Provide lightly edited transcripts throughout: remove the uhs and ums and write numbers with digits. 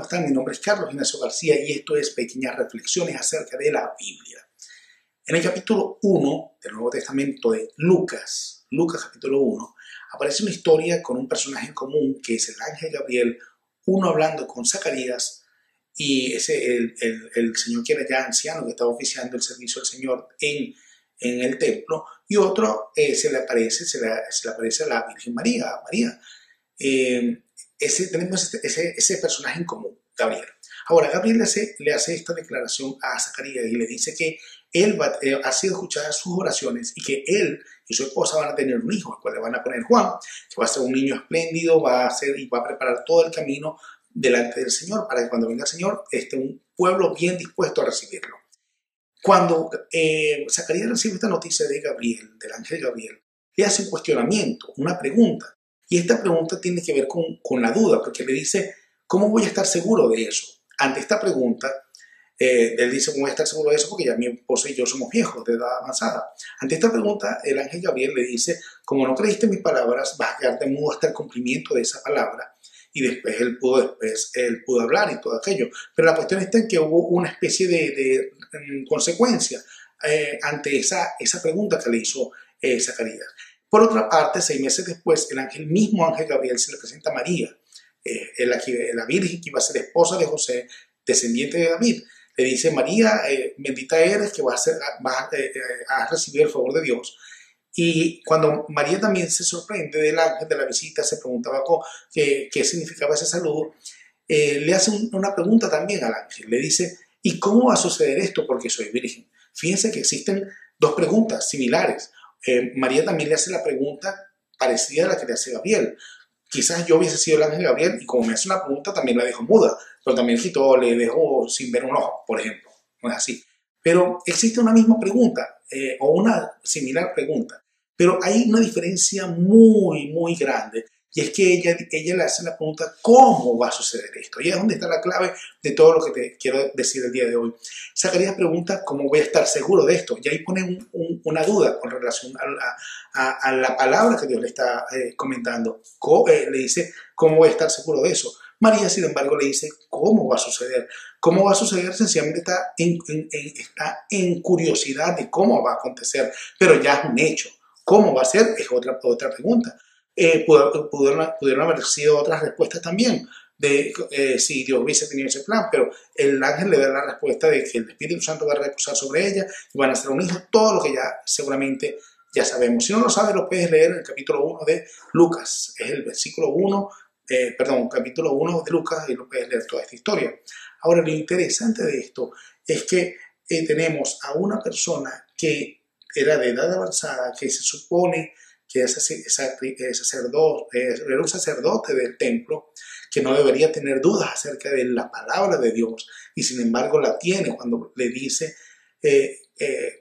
están? Mi nombre es Carlos Ignacio García y esto es Pequeñas Reflexiones acerca de la Biblia. En el capítulo 1 del Nuevo Testamento de Lucas capítulo 1, aparece una historia con un personaje en común que es el ángel Gabriel, uno hablando con Zacarías y el señor que era ya anciano que estaba oficiando el servicio del Señor en el templo, y otro se le aparece a la Virgen María. Tenemos ese personaje en común, Gabriel. Ahora, Gabriel le hace esta declaración a Zacarías y le dice que él ha sido escuchada sus oraciones y que él y su esposa van a tener un hijo, al cual le van a poner Juan, que va a ser un niño espléndido, va a preparar todo el camino delante del Señor para que cuando venga el Señor esté un pueblo bien dispuesto a recibirlo. Cuando Zacarías recibe esta noticia de Gabriel, del ángel Gabriel, le hace un cuestionamiento, una pregunta. Y esta pregunta tiene que ver con la duda, porque le dice, ¿cómo voy a estar seguro de eso? Ante esta pregunta, él dice, ¿cómo voy a estar seguro de eso? Porque ya mi esposa y yo somos viejos, de edad avanzada. Ante esta pregunta, el ángel Gabriel le dice, como no creíste mis palabras, vas a quedarte mudo hasta el cumplimiento de esa palabra. Y después él pudo hablar y todo aquello. Pero la cuestión está en que hubo una especie de consecuencia ante esa pregunta que le hizo Zacarías. Por otra parte, 6 meses después, el mismo ángel Gabriel se le presenta a María, la Virgen que iba a ser esposa de José, descendiente de David. Le dice, María, bendita eres que vas a recibir el favor de Dios. Y cuando María también se sorprende del ángel, de la visita, se preguntaba qué significaba ese saludo, le hace una pregunta también al ángel. Le dice, ¿y cómo va a suceder esto? Porque soy virgen. Fíjense que existen 2 preguntas similares. María también le hace la pregunta parecida a la que le hace Gabriel. Quizás yo hubiese sido el ángel Gabriel y como me hace una pregunta también la dejo muda, pero también le dejo sin ver un ojo, por ejemplo. No es así. Pero existe una misma pregunta o una similar pregunta, pero hay una diferencia muy, muy grande. Y es que ella le hace la pregunta, ¿cómo va a suceder esto? Y es donde está la clave de todo lo que te quiero decir el día de hoy. Zacarías pregunta, ¿cómo voy a estar seguro de esto? Y ahí pone una duda con relación a la palabra que Dios le está comentando. Le dice, ¿cómo voy a estar seguro de eso? María, sin embargo, le dice, ¿cómo va a suceder? ¿Cómo va a suceder? Sencillamente está en curiosidad de cómo va a acontecer, pero ya es un hecho. ¿Cómo va a ser? Es otra pregunta. Pudieron haber sido otras respuestas también de si Dios hubiese tenido ese plan, pero el ángel le da la respuesta de que el Espíritu Santo va a reposar sobre ella y van a ser un hijo, todo lo que ya seguramente ya sabemos. Si no lo sabes, lo puedes leer en el capítulo 1 de Lucas, es el capítulo 1 de Lucas y lo puedes leer toda esta historia. Ahora, lo interesante de esto es que tenemos a una persona que era de edad avanzada, que se supone que era un sacerdote del templo, que no debería tener dudas acerca de la palabra de Dios, y sin embargo la tiene cuando le dice,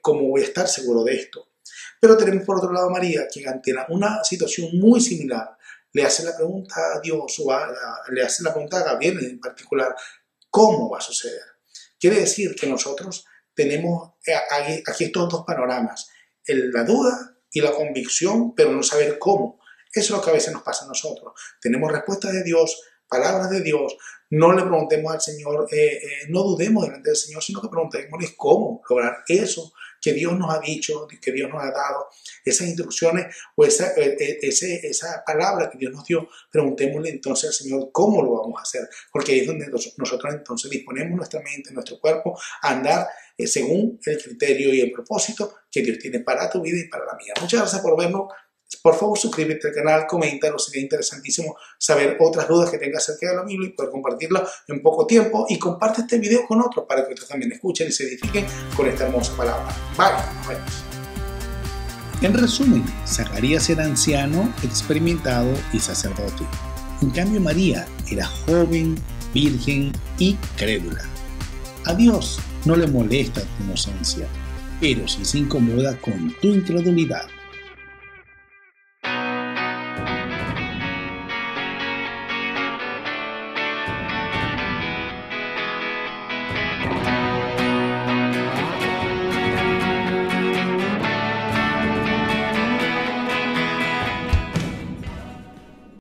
¿cómo voy a estar seguro de esto? Pero tenemos por otro lado a María, que ante una situación muy similar, le hace la pregunta a Dios, le hace la pregunta a Gabriel en particular, ¿cómo va a suceder? Quiere decir que nosotros tenemos aquí estos 2 panoramas, la duda y la convicción, pero no saber cómo. Eso es lo que a veces nos pasa a nosotros. Tenemos respuestas de Dios, palabras de Dios, no le preguntemos al Señor, no dudemos delante del Señor, sino que preguntémosle cómo lograr eso que Dios nos ha dicho, que Dios nos ha dado, esas instrucciones o esa palabra que Dios nos dio, preguntémosle entonces al Señor cómo lo vamos a hacer, porque ahí es donde nosotros entonces disponemos nuestra mente, nuestro cuerpo a andar según el criterio y el propósito que Dios tiene para tu vida y para la mía. Muchas gracias por vernos. Por favor, suscríbete al canal, coméntalo, sería interesantísimo saber otras dudas que tengas acerca de la Biblia y poder compartirla en poco tiempo. Y comparte este video con otros para que otros también escuchen y se edifiquen con esta hermosa palabra. Bye, nos vemos. En resumen, Zacarías era anciano, experimentado y sacerdote. En cambio, María era joven, virgen y crédula. A Dios no le molesta tu inocencia, pero sí se incomoda con tu incredulidad.